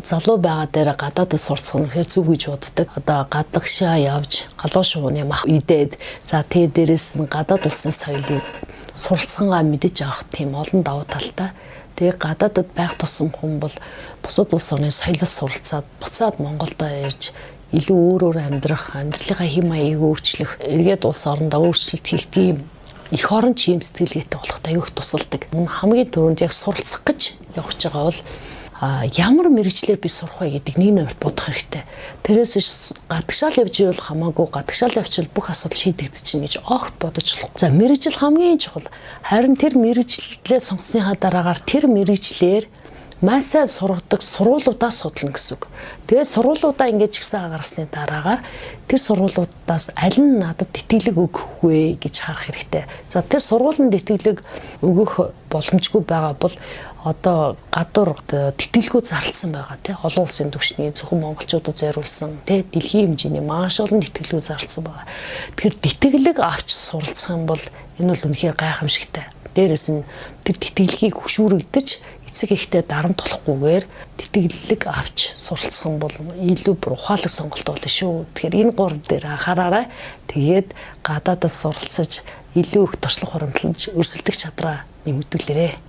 залуу байгаа дээр гадаадд сурцсан нь хэрэг зүг гэж боддог. Одоо гадагшаа явж галуу шууны мах идээд за тэгээ дээрэс нь гадаад улсын соёлыг суралцгангаа мэдэж авах тийм олон давуу талтай. Тэгээ гадаадд байх тусам хүн бол бусад улс орны соёлоос суралцаад буцаад Монголд ирж илүү өөр амьдрах, амьдралынхаа хэм маягийг өөрчлөх, эргээд улс орондоо өөрчлөлт хийх тийм их орон чим сэтгэлгээтэй болох аюух тусалдаг. Хамгийн түрүүнд яг суралцах гэж явж байгаа бол ямар мэрэгчлэр би сурах вэ гэдэг нэг номерт бодох хэрэгтэй. Тэрээс гадагшаал явж ивэл хамаагүй гадагшаал явчихвал бүх асуудал шийдэгдчихнэ гэж огт бодож болох. За мэрэгжил хамгийн чухал. Харин тэр мэрэгчлээ сонгосныхаа дараагаар тэр мэрэгчлэр маш сайн сургадаг сургуулиудаа судална гэсэн үг. Тэгээд сургуулиудаа ингэж гисэн гаргасны дараагаар тэр сургуулиудаас аль нь надад тэтгэлэг өгөх вэ гэж харах хэрэгтэй. За тэр сургуулинд тэтгэлэг өгөх боломжгүй байгаа бол одоо гадуур тэтгэлгөө зарласан байгаа тий олон улсын түвшний зөвхөн монголчуудад зориулсан тий дэлхийн хэмжээний маш олон тэтгэлгөө зарласан байгаа. Тэгэхээр тэтгэлэг авч суралцах юм бол энэ бол үнэхээр гайхамшигтай. Дээрээс нь тэр тэтгэлгийг хөшүүрэгдэж эцэг ихтэй дарамт болохгүйгээр тэтгэлэг авч суралцах юм бол илүү ухаалаг сонголт болно шүү. Тэгэхээр энэ гурав дээр анхаараарай. Тэгээд гадаадас суралцаж илүү их туршлага хуримтлаж өрсөлдөх чадраа нэмэгдүүлээрэй.